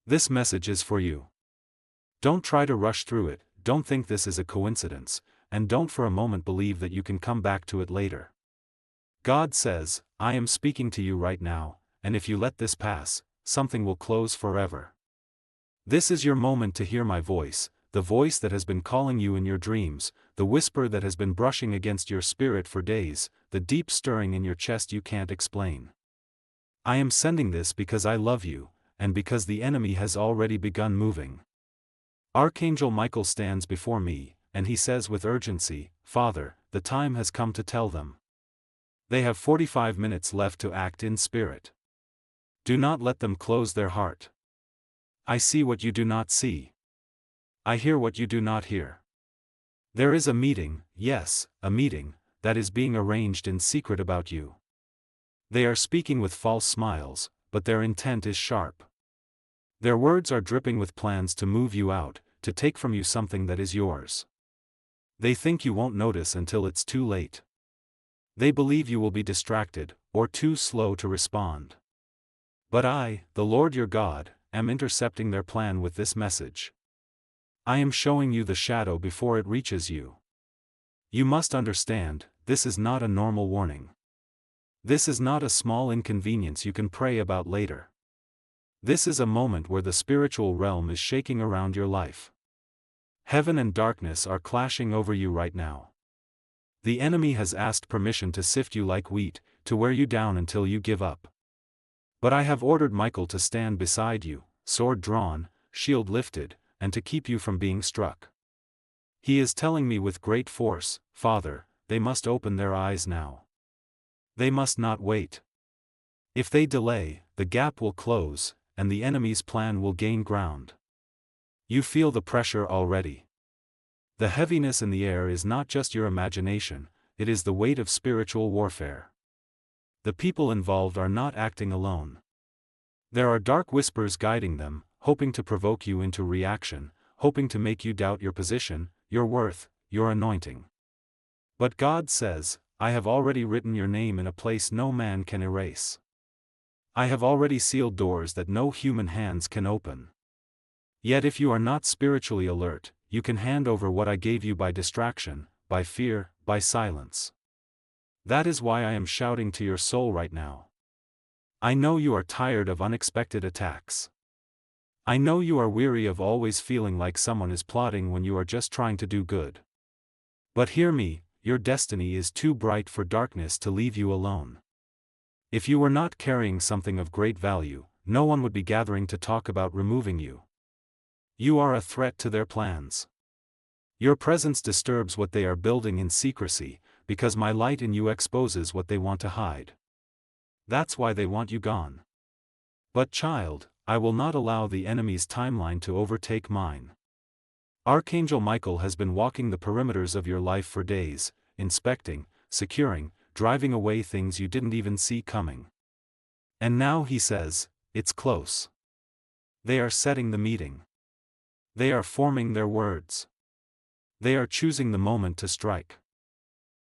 This message is for you. Don't try to rush through it, don't think this is a coincidence, and don't for a moment believe that you can come back to it later. God says, I am speaking to you right now, and if you let this pass, something will close forever. This is your moment to hear my voice, the voice that has been calling you in your dreams, the whisper that has been brushing against your spirit for days, the deep stirring in your chest you can't explain. I am sending this because I love you, and because the enemy has already begun moving. Archangel Michael stands before me, and he says with urgency, Father, the time has come to tell them. They have 45 minutes left to act in spirit. Do not let them close their heart. I see what you do not see. I hear what you do not hear. There is a meeting, yes, a meeting, that is being arranged in secret about you. They are speaking with false smiles, but their intent is sharp. Their words are dripping with plans to move you out, to take from you something that is yours. They think you won't notice until it's too late. They believe you will be distracted, or too slow to respond. But I, the Lord your God, am intercepting their plan with this message. I am showing you the shadow before it reaches you. You must understand, this is not a normal warning. This is not a small inconvenience you can pray about later. This is a moment where the spiritual realm is shaking around your life. Heaven and darkness are clashing over you right now. The enemy has asked permission to sift you like wheat, to wear you down until you give up. But I have ordered Michael to stand beside you, sword drawn, shield lifted, and to keep you from being struck. He is telling me with great force, Father, they must open their eyes now. They must not wait. If they delay, the gap will close, and the enemy's plan will gain ground. You feel the pressure already. The heaviness in the air is not just your imagination, it is the weight of spiritual warfare. The people involved are not acting alone. There are dark whispers guiding them, hoping to provoke you into reaction, hoping to make you doubt your position, your worth, your anointing. But God says, I have already written your name in a place no man can erase. I have already sealed doors that no human hands can open. Yet if you are not spiritually alert, you can hand over what I gave you by distraction, by fear, by silence. That is why I am shouting to your soul right now. I know you are tired of unexpected attacks. I know you are weary of always feeling like someone is plotting when you are just trying to do good. But hear me, your destiny is too bright for darkness to leave you alone. If you were not carrying something of great value, no one would be gathering to talk about removing you. You are a threat to their plans. Your presence disturbs what they are building in secrecy, because my light in you exposes what they want to hide. That's why they want you gone. But child, I will not allow the enemy's timeline to overtake mine. Archangel Michael has been walking the perimeters of your life for days, inspecting, securing, driving away things you didn't even see coming. And now he says, it's close. They are setting the meeting. They are forming their words. They are choosing the moment to strike.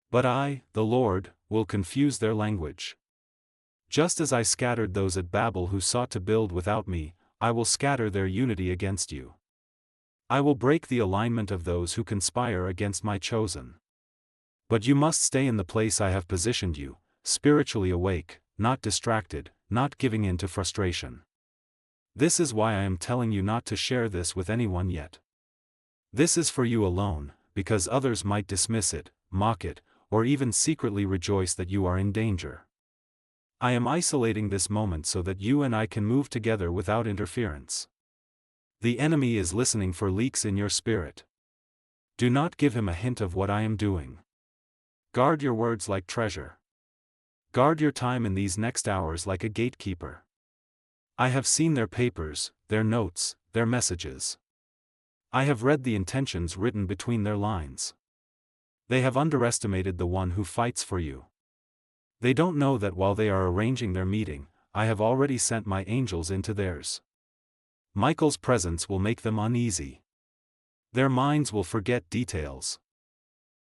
But I, the Lord, will confuse their language. Just as I scattered those at Babel who sought to build without me, I will scatter their unity against you. I will break the alignment of those who conspire against my chosen. But you must stay in the place I have positioned you, spiritually awake, not distracted, not giving in to frustration. This is why I am telling you not to share this with anyone yet. This is for you alone, because others might dismiss it, mock it, or even secretly rejoice that you are in danger. I am isolating this moment so that you and I can move together without interference. The enemy is listening for leaks in your spirit. Do not give him a hint of what I am doing. Guard your words like treasure. Guard your time in these next hours like a gatekeeper. I have seen their papers, their notes, their messages. I have read the intentions written between their lines. They have underestimated the one who fights for you. They don't know that while they are arranging their meeting, I have already sent my angels into theirs. Michael's presence will make them uneasy. Their minds will forget details.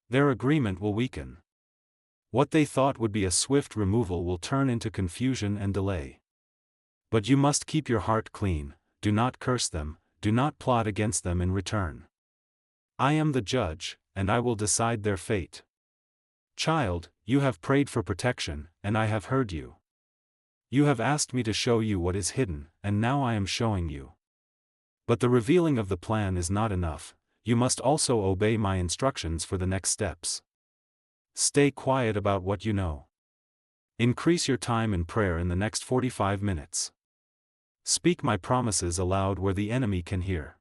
Their agreement will weaken. What they thought would be a swift removal will turn into confusion and delay. But you must keep your heart clean, do not curse them, do not plot against them in return. I am the judge, and I will decide their fate. Child, you have prayed for protection, and I have heard you. You have asked me to show you what is hidden, and now I am showing you. But the revealing of the plan is not enough, you must also obey my instructions for the next steps. Stay quiet about what you know. Increase your time in prayer in the next 45 minutes. Speak my promises aloud where the enemy can hear.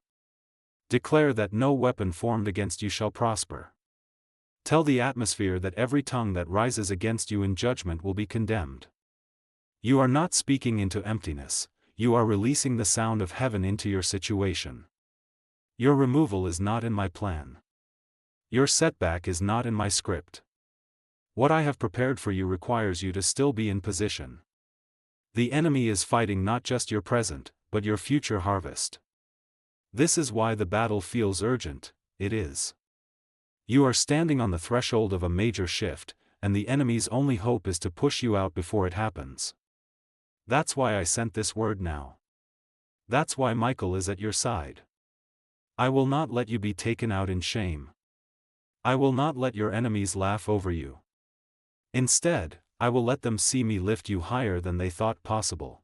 Declare that no weapon formed against you shall prosper. Tell the atmosphere that every tongue that rises against you in judgment will be condemned. You are not speaking into emptiness, you are releasing the sound of heaven into your situation. Your removal is not in my plan. Your setback is not in my script. What I have prepared for you requires you to still be in position. The enemy is fighting not just your present, but your future harvest. This is why the battle feels urgent, it is. You are standing on the threshold of a major shift, and the enemy's only hope is to push you out before it happens. That's why I sent this word now. That's why Michael is at your side. I will not let you be taken out in shame. I will not let your enemies laugh over you. Instead, I will let them see me lift you higher than they thought possible.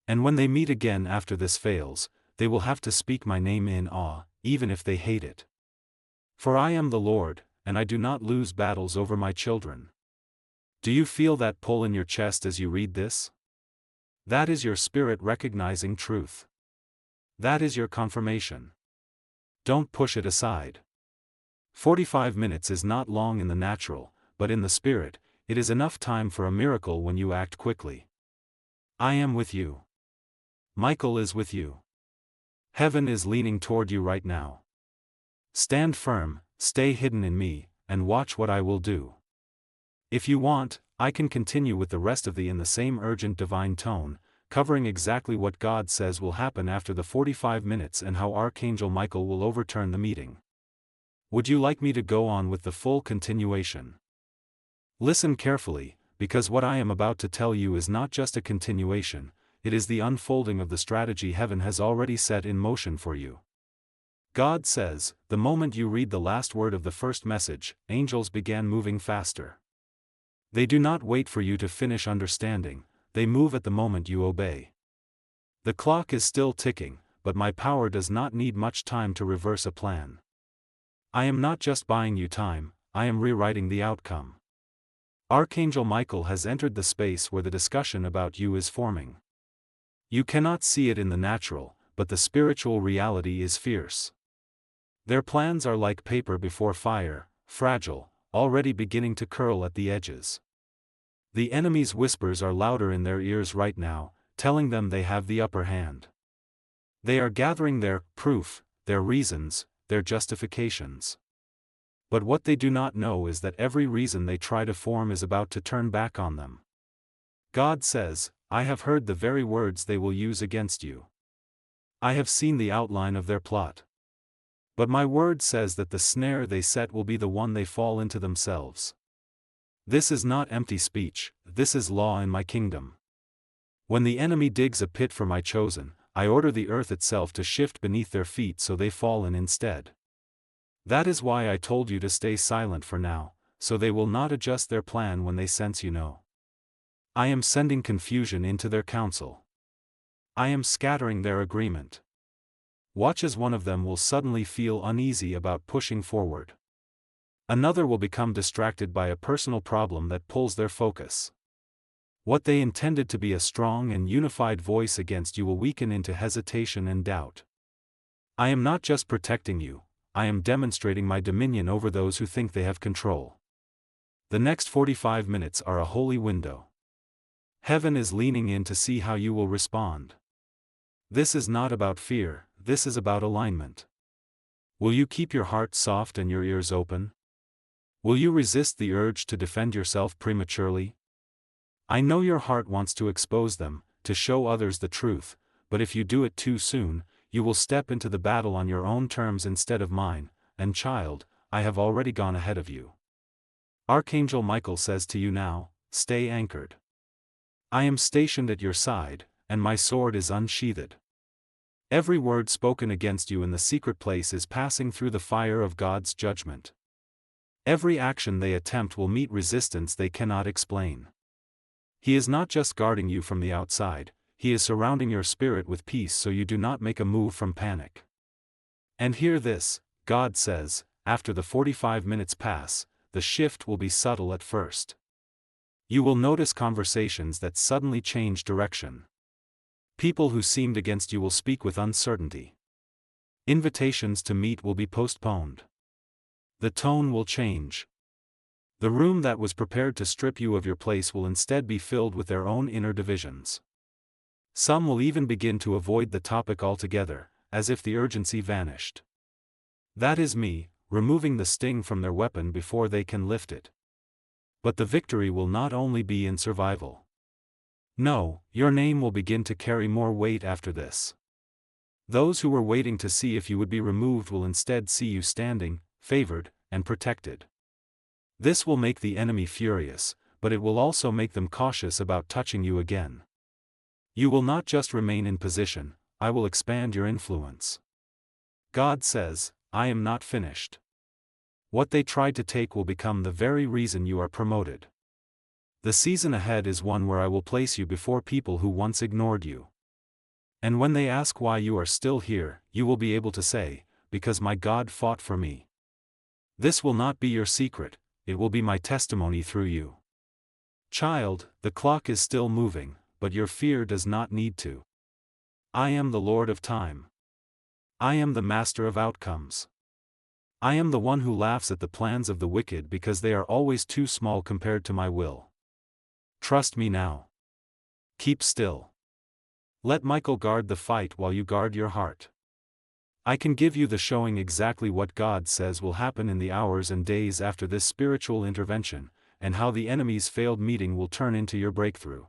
And when they meet again after this fails, they will have to speak my name in awe, even if they hate it. For I am the Lord, and I do not lose battles over my children. Do you feel that pull in your chest as you read this? That is your spirit recognizing truth. That is your confirmation. Don't push it aside. 45 minutes is not long in the natural, but in the spirit, it is enough time for a miracle when you act quickly. I am with you. Michael is with you. Heaven is leaning toward you right now. Stand firm, stay hidden in me, and watch what I will do. If you want, I can continue with the rest of in the same urgent divine tone, covering exactly what God says will happen after the 45 minutes and how Archangel Michael will overturn the meeting. Would you like me to go on with the full continuation? Listen carefully, because what I am about to tell you is not just a continuation, it is the unfolding of the strategy heaven has already set in motion for you. God says, the moment you read the last word of the first message, angels began moving faster. They do not wait for you to finish understanding, they move at the moment you obey. The clock is still ticking, but my power does not need much time to reverse a plan. I am not just buying you time, I am rewriting the outcome. Archangel Michael has entered the space where the discussion about you is forming. You cannot see it in the natural, but the spiritual reality is fierce. Their plans are like paper before fire, fragile, already beginning to curl at the edges. The enemy's whispers are louder in their ears right now, telling them they have the upper hand. They are gathering their proof, their reasons, their justifications. But what they do not know is that every reason they try to form is about to turn back on them. God says, I have heard the very words they will use against you. I have seen the outline of their plot. But my word says that the snare they set will be the one they fall into themselves. This is not empty speech, this is law in my kingdom. When the enemy digs a pit for my chosen, I order the earth itself to shift beneath their feet so they fall in instead. That is why I told you to stay silent for now, so they will not adjust their plan when they sense you know. I am sending confusion into their counsel. I am scattering their agreement. Watch as one of them will suddenly feel uneasy about pushing forward. Another will become distracted by a personal problem that pulls their focus. What they intended to be a strong and unified voice against you will weaken into hesitation and doubt. I am not just protecting you, I am demonstrating my dominion over those who think they have control. The next 45 minutes are a holy window. Heaven is leaning in to see how you will respond. This is not about fear, this is about alignment. Will you keep your heart soft and your ears open? Will you resist the urge to defend yourself prematurely? I know your heart wants to expose them, to show others the truth, but if you do it too soon, you will step into the battle on your own terms instead of mine, and child, I have already gone ahead of you. Archangel Michael says to you now, stay anchored. I am stationed at your side, and my sword is unsheathed. Every word spoken against you in the secret place is passing through the fire of God's judgment. Every action they attempt will meet resistance they cannot explain. He is not just guarding you from the outside, He is surrounding your spirit with peace so you do not make a move from panic. And hear this, God says, after the 45 minutes pass, the shift will be subtle at first. You will notice conversations that suddenly change direction. People who seemed against you will speak with uncertainty. Invitations to meet will be postponed. The tone will change. The room that was prepared to strip you of your place will instead be filled with their own inner divisions. Some will even begin to avoid the topic altogether, as if the urgency vanished. That is me, removing the sting from their weapon before they can lift it. But the victory will not only be in survival. No, your name will begin to carry more weight after this. Those who were waiting to see if you would be removed will instead see you standing, favored, and protected. This will make the enemy furious, but it will also make them cautious about touching you again. You will not just remain in position, I will expand your influence. God says, I am not finished. What they tried to take will become the very reason you are promoted. The season ahead is one where I will place you before people who once ignored you. And when they ask why you are still here, you will be able to say, because my God fought for me. This will not be your secret, it will be my testimony through you. Child, the clock is still moving, but your fear does not need to. I am the Lord of time. I am the master of outcomes. I am the one who laughs at the plans of the wicked because they are always too small compared to my will. Trust me now. Keep still. Let Michael guard the fight while you guard your heart. I can give you the showing exactly what God says will happen in the hours and days after this spiritual intervention, and how the enemy's failed meeting will turn into your breakthrough.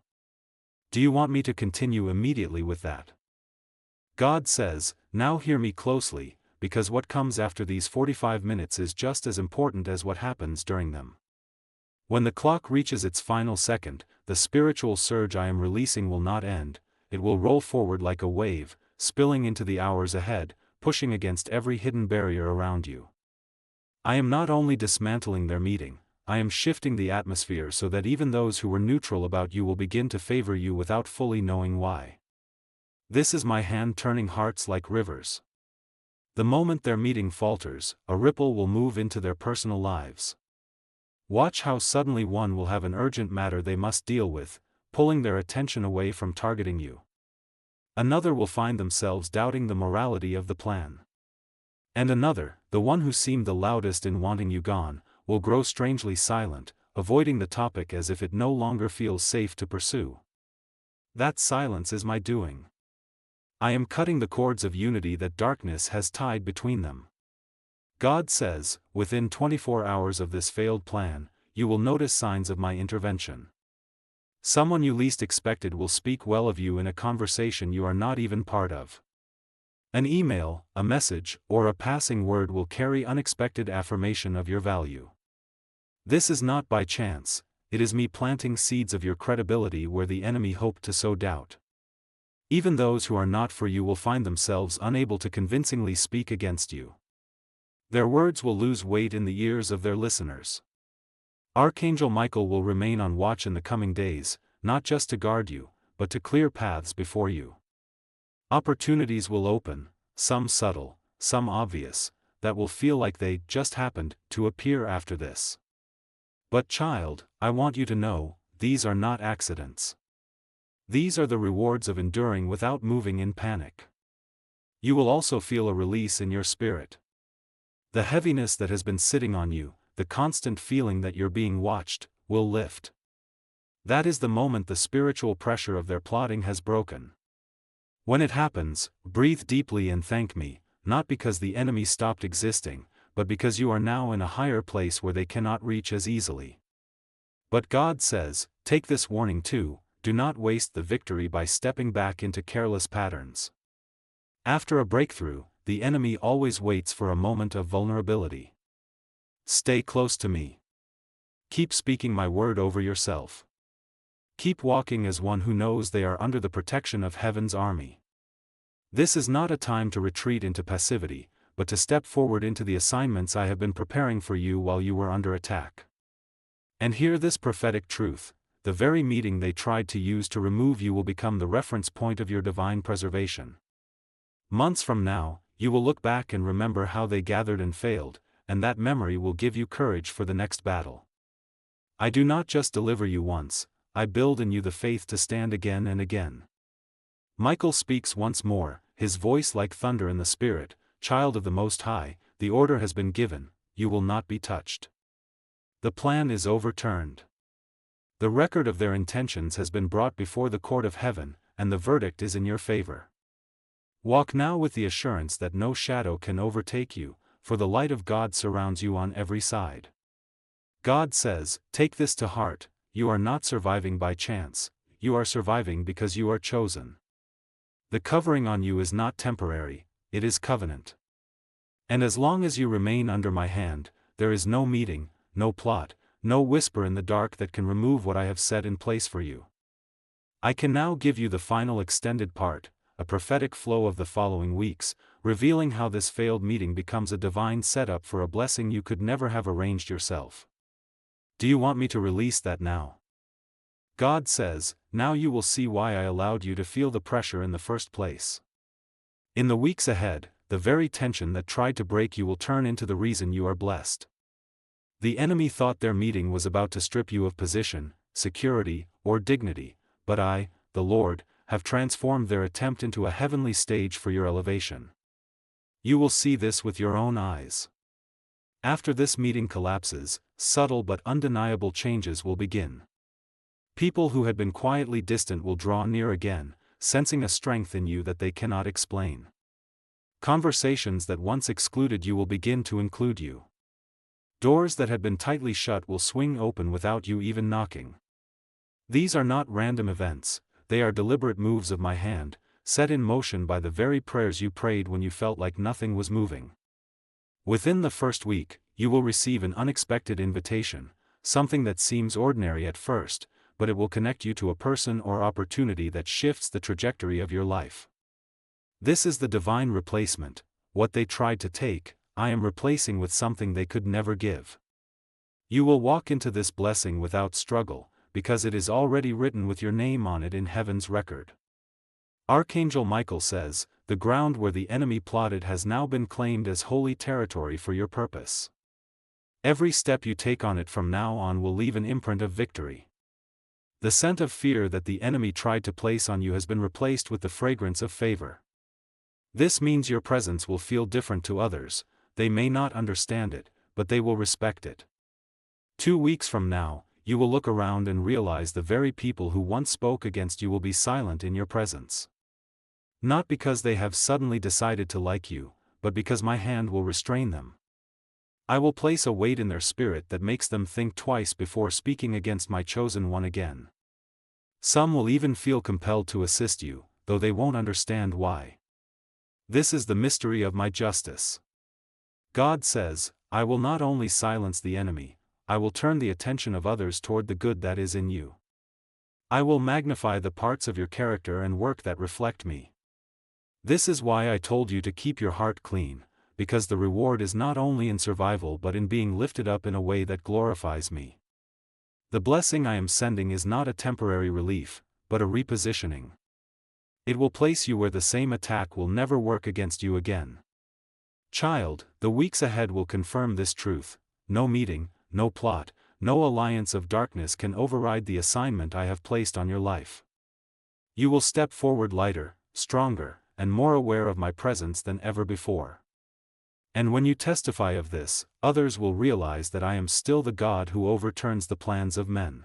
Do you want me to continue immediately with that? God says, now hear me closely, because what comes after these 45 minutes is just as important as what happens during them. When the clock reaches its final second, the spiritual surge I am releasing will not end, it will roll forward like a wave, spilling into the hours ahead, pushing against every hidden barrier around you. I am not only dismantling their meeting, I am shifting the atmosphere so that even those who were neutral about you will begin to favor you without fully knowing why. This is my hand turning hearts like rivers. The moment their meeting falters, a ripple will move into their personal lives. Watch how suddenly one will have an urgent matter they must deal with, pulling their attention away from targeting you. Another will find themselves doubting the morality of the plan. And another, the one who seemed the loudest in wanting you gone, will grow strangely silent, avoiding the topic as if it no longer feels safe to pursue. That silence is my doing. I am cutting the cords of unity that darkness has tied between them. God says, within 24 hours of this failed plan, you will notice signs of my intervention. Someone you least expected will speak well of you in a conversation you are not even part of. An email, a message, or a passing word will carry unexpected affirmation of your value. This is not by chance, it is me planting seeds of your credibility where the enemy hoped to sow doubt. Even those who are not for you will find themselves unable to convincingly speak against you. Their words will lose weight in the ears of their listeners. Archangel Michael will remain on watch in the coming days, not just to guard you, but to clear paths before you. Opportunities will open, some subtle, some obvious, that will feel like they just happened to appear after this. But child, I want you to know, these are not accidents. These are the rewards of enduring without moving in panic. You will also feel a release in your spirit. The heaviness that has been sitting on you, the constant feeling that you're being watched, will lift. That is the moment the spiritual pressure of their plotting has broken. When it happens, breathe deeply and thank me, not because the enemy stopped existing, but because you are now in a higher place where they cannot reach as easily. But God says, take this warning too, do not waste the victory by stepping back into careless patterns. After a breakthrough, the enemy always waits for a moment of vulnerability. Stay close to me. Keep speaking my word over yourself. Keep walking as one who knows they are under the protection of heaven's army. This is not a time to retreat into passivity, but to step forward into the assignments I have been preparing for you while you were under attack. And hear this prophetic truth: the very meeting they tried to use to remove you will become the reference point of your divine preservation. Months from now, you will look back and remember how they gathered and failed, and that memory will give you courage for the next battle. I do not just deliver you once, I build in you the faith to stand again and again. Michael speaks once more, his voice like thunder in the spirit: Child of the Most High, the order has been given, you will not be touched. The plan is overturned. The record of their intentions has been brought before the court of heaven, and the verdict is in your favor. Walk now with the assurance that no shadow can overtake you, for the light of God surrounds you on every side. God says, take this to heart: you are not surviving by chance, you are surviving because you are chosen. The covering on you is not temporary, it is covenant. And as long as you remain under my hand, there is no meeting, no plot, no whisper in the dark that can remove what I have set in place for you. I can now give you the final extended part, a prophetic flow of the following weeks, revealing how this failed meeting becomes a divine setup for a blessing you could never have arranged yourself. Do you want me to release that now? God says, now you will see why I allowed you to feel the pressure in the first place. In the weeks ahead, the very tension that tried to break you will turn into the reason you are blessed. The enemy thought their meeting was about to strip you of position, security, or dignity, but I, the Lord, have transformed their attempt into a heavenly stage for your elevation. You will see this with your own eyes. After this meeting collapses, subtle but undeniable changes will begin. People who had been quietly distant will draw near again, sensing a strength in you that they cannot explain. Conversations that once excluded you will begin to include you. Doors that had been tightly shut will swing open without you even knocking. These are not random events, they are deliberate moves of my hand, set in motion by the very prayers you prayed when you felt like nothing was moving. Within the first week, you will receive an unexpected invitation, something that seems ordinary at first, but it will connect you to a person or opportunity that shifts the trajectory of your life. This is the divine replacement: what they tried to take, I am replacing with something they could never give. You will walk into this blessing without struggle, because it is already written with your name on it in heaven's record. Archangel Michael says, the ground where the enemy plotted has now been claimed as holy territory for your purpose. Every step you take on it from now on will leave an imprint of victory. The scent of fear that the enemy tried to place on you has been replaced with the fragrance of favor. This means your presence will feel different to others. They may not understand it, but they will respect it. 2 weeks from now, you will look around and realize the very people who once spoke against you will be silent in your presence. Not because they have suddenly decided to like you, but because my hand will restrain them. I will place a weight in their spirit that makes them think twice before speaking against my chosen one again. Some will even feel compelled to assist you, though they won't understand why. This is the mystery of my justice. God says, I will not only silence the enemy, I will turn the attention of others toward the good that is in you. I will magnify the parts of your character and work that reflect me. This is why I told you to keep your heart clean, because the reward is not only in survival but in being lifted up in a way that glorifies me. The blessing I am sending is not a temporary relief, but a repositioning. It will place you where the same attack will never work against you again. Child, the weeks ahead will confirm this truth: no meeting, no plot, no alliance of darkness can override the assignment I have placed on your life. You will step forward lighter, stronger, and more aware of my presence than ever before. And when you testify of this, others will realize that I am still the God who overturns the plans of men.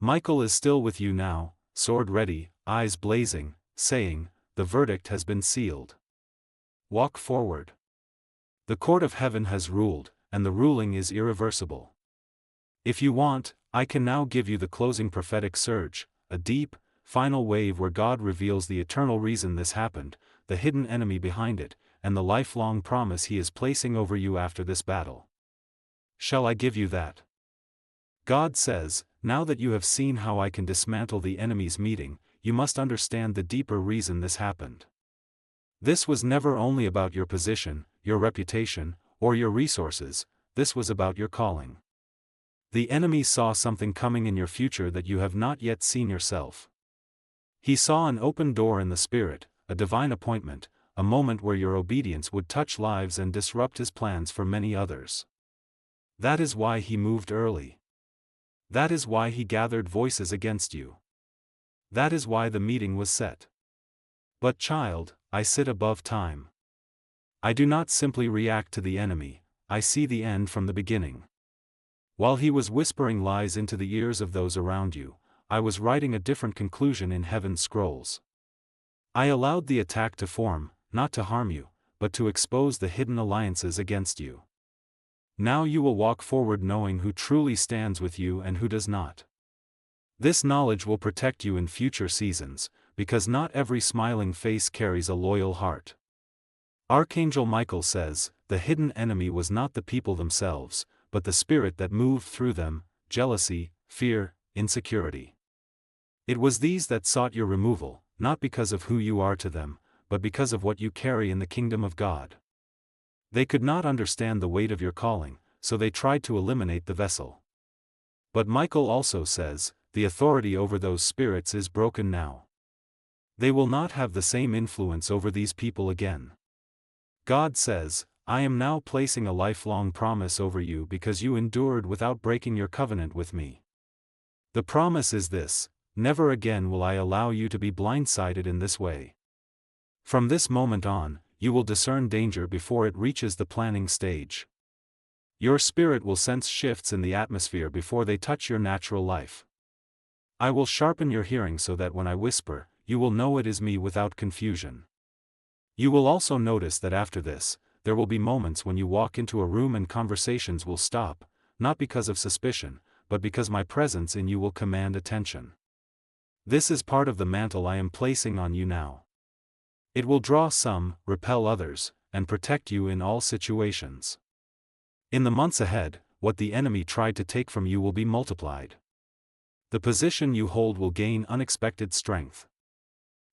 Michael is still with you now, sword ready, eyes blazing, saying, the verdict has been sealed. Walk forward. The court of heaven has ruled, and the ruling is irreversible. If you want, I can now give you the closing prophetic surge, a deep, final wave where God reveals the eternal reason this happened, the hidden enemy behind it, and the lifelong promise He is placing over you after this battle. Shall I give you that? God says, now that you have seen how I can dismantle the enemy's meeting, you must understand the deeper reason this happened. This was never only about your position, your reputation, or your resources, this was about your calling. The enemy saw something coming in your future that you have not yet seen yourself. He saw an open door in the spirit, a divine appointment, a moment where your obedience would touch lives and disrupt his plans for many others. That is why he moved early. That is why he gathered voices against you. That is why the meeting was set. But child, I sit above time. I do not simply react to the enemy, I see the end from the beginning. While he was whispering lies into the ears of those around you, I was writing a different conclusion in heaven's scrolls. I allowed the attack to form, not to harm you, but to expose the hidden alliances against you. Now you will walk forward knowing who truly stands with you and who does not. This knowledge will protect you in future seasons, because not every smiling face carries a loyal heart. Archangel Michael says, the hidden enemy was not the people themselves, but the spirit that moved through them, jealousy, fear, insecurity. It was these that sought your removal, not because of who you are to them, but because of what you carry in the kingdom of God. They could not understand the weight of your calling, so they tried to eliminate the vessel. But Michael also says, the authority over those spirits is broken now. They will not have the same influence over these people again. God says, I am now placing a lifelong promise over you because you endured without breaking your covenant with me. The promise is this: never again will I allow you to be blindsided in this way. From this moment on, you will discern danger before it reaches the planning stage. Your spirit will sense shifts in the atmosphere before they touch your natural life. I will sharpen your hearing so that when I whisper, you will know it is me without confusion. You will also notice that after this, there will be moments when you walk into a room and conversations will stop, not because of suspicion, but because my presence in you will command attention. This is part of the mantle I am placing on you now. It will draw some, repel others, and protect you in all situations. In the months ahead, what the enemy tried to take from you will be multiplied. The position you hold will gain unexpected strength.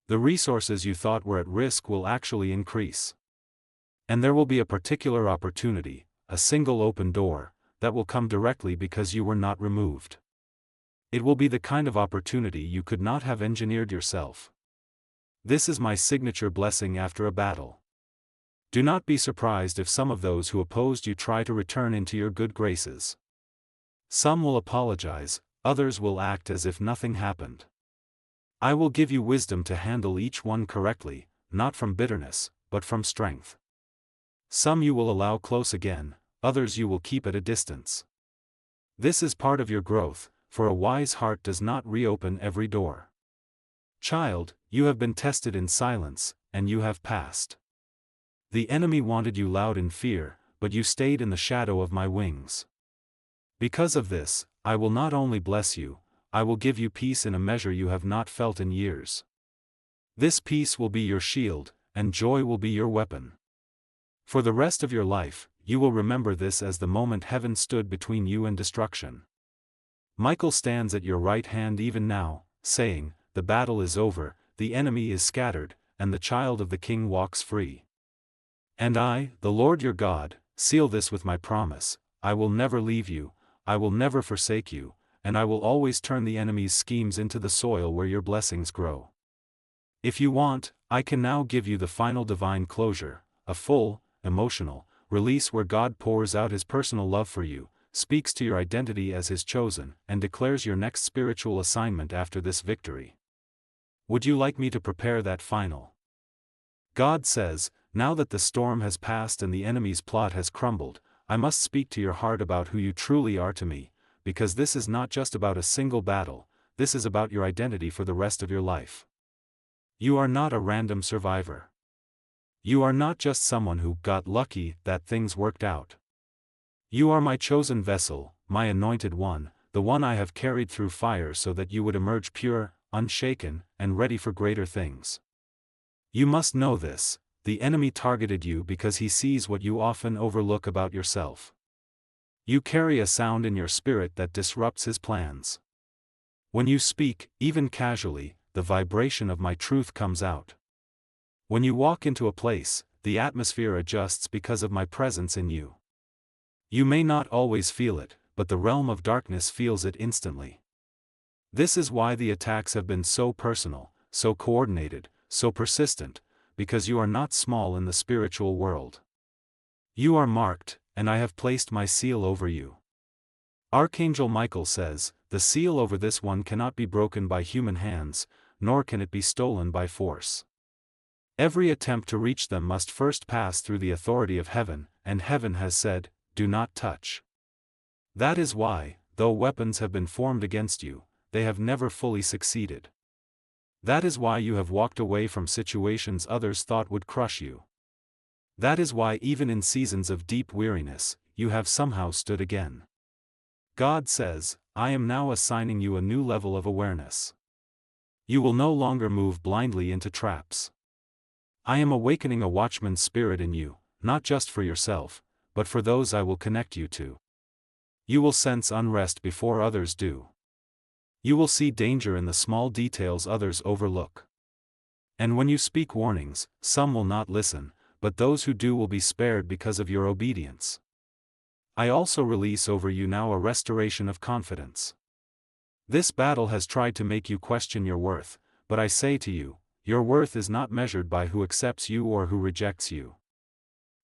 The resources you thought were at risk will actually increase. And there will be a particular opportunity, a single open door, that will come directly because you were not removed. It will be the kind of opportunity you could not have engineered yourself. This is my signature blessing after a battle. Do not be surprised if some of those who opposed you try to return into your good graces. Some will apologize, others will act as if nothing happened. I will give you wisdom to handle each one correctly, not from bitterness, but from strength. Some you will allow close again, others you will keep at a distance. This is part of your growth, for a wise heart does not reopen every door. Child, you have been tested in silence, and you have passed. The enemy wanted you loud in fear, but you stayed in the shadow of my wings. Because of this, I will not only bless you, I will give you peace in a measure you have not felt in years. This peace will be your shield, and joy will be your weapon. For the rest of your life, you will remember this as the moment heaven stood between you and destruction. Michael stands at your right hand even now, saying, the battle is over, the enemy is scattered, and the child of the King walks free. And I, the Lord your God, seal this with my promise: I will never leave you, I will never forsake you, and I will always turn the enemy's schemes into the soil where your blessings grow. If you want, I can now give you the final divine closure, a full, emotional release where God pours out his personal love for you, speaks to your identity as his chosen, and declares your next spiritual assignment after this victory. Would you like me to prepare that final? God says, now that the storm has passed and the enemy's plot has crumbled, I must speak to your heart about who you truly are to me, because this is not just about a single battle, this is about your identity for the rest of your life. You are not a random survivor. You are not just someone who got lucky that things worked out. You are my chosen vessel, my anointed one, the one I have carried through fire so that you would emerge pure, unshaken, and ready for greater things. You must know this: the enemy targeted you because he sees what you often overlook about yourself. You carry a sound in your spirit that disrupts his plans. When you speak, even casually, the vibration of my truth comes out. When you walk into a place, the atmosphere adjusts because of my presence in you. You may not always feel it, but the realm of darkness feels it instantly. This is why the attacks have been so personal, so coordinated, so persistent, because you are not small in the spiritual world. You are marked, and I have placed my seal over you. Archangel Michael says, the seal over this one cannot be broken by human hands, nor can it be stolen by force. Every attempt to reach them must first pass through the authority of heaven, and heaven has said, do not touch. That is why, though weapons have been formed against you, they have never fully succeeded. That is why you have walked away from situations others thought would crush you. That is why even in seasons of deep weariness, you have somehow stood again. God says, I am now assigning you a new level of awareness. You will no longer move blindly into traps. I am awakening a watchman's spirit in you, not just for yourself, but for those I will connect you to. You will sense unrest before others do. You will see danger in the small details others overlook. And when you speak warnings, some will not listen, but those who do will be spared because of your obedience. I also release over you now a restoration of confidence. This battle has tried to make you question your worth, but I say to you, your worth is not measured by who accepts you or who rejects you.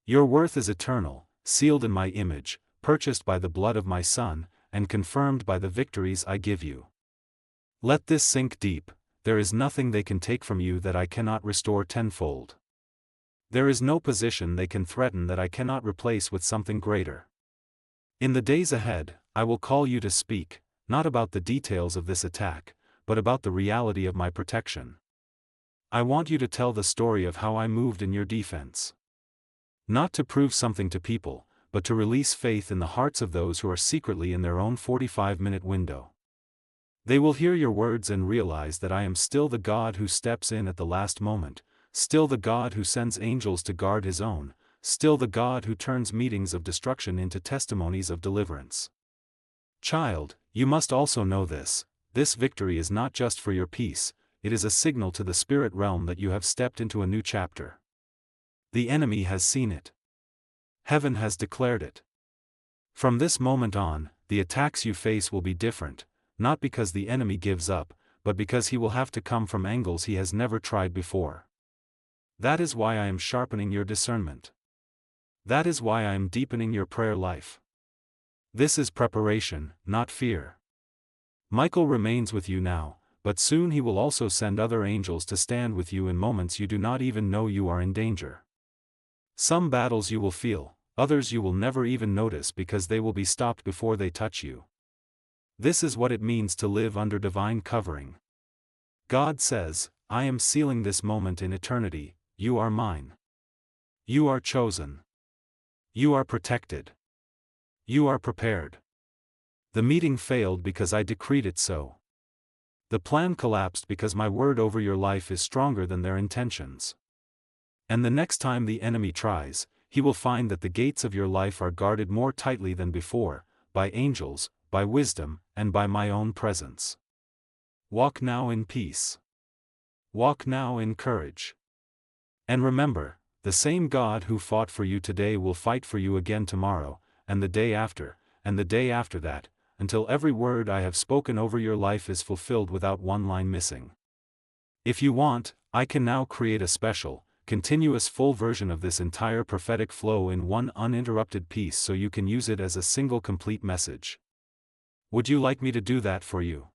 Your worth is eternal, sealed in my image, purchased by the blood of my Son, and confirmed by the victories I give you. Let this sink deep, there is nothing they can take from you that I cannot restore tenfold. There is no position they can threaten that I cannot replace with something greater. In the days ahead, I will call you to speak, not about the details of this attack, but about the reality of my protection. I want you to tell the story of how I moved in your defense. Not to prove something to people, but to release faith in the hearts of those who are secretly in their own 45-minute window. They will hear your words and realize that I am still the God who steps in at the last moment, still the God who sends angels to guard his own, still the God who turns meetings of destruction into testimonies of deliverance. Child, you must also know this victory is not just for your peace, it is a signal to the spirit realm that you have stepped into a new chapter. The enemy has seen it. Heaven has declared it. From this moment on, the attacks you face will be different, not because the enemy gives up, but because he will have to come from angles he has never tried before. That is why I am sharpening your discernment. That is why I am deepening your prayer life. This is preparation, not fear. Michael remains with you now, but soon he will also send other angels to stand with you in moments you do not even know you are in danger. Some battles you will feel, others you will never even notice because they will be stopped before they touch you. This is what it means to live under divine covering. God says, I am sealing this moment in eternity, you are mine. You are chosen. You are protected. You are prepared. The meeting failed because I decreed it so. The plan collapsed because my word over your life is stronger than their intentions. And the next time the enemy tries, he will find that the gates of your life are guarded more tightly than before, by angels, by wisdom, and by my own presence. Walk now in peace. Walk now in courage. And remember, the same God who fought for you today will fight for you again tomorrow, and the day after, and the day after that, until every word I have spoken over your life is fulfilled without one line missing. If you want, I can now create a special, continuous full version of this entire prophetic flow in one uninterrupted piece so you can use it as a single complete message. Would you like me to do that for you?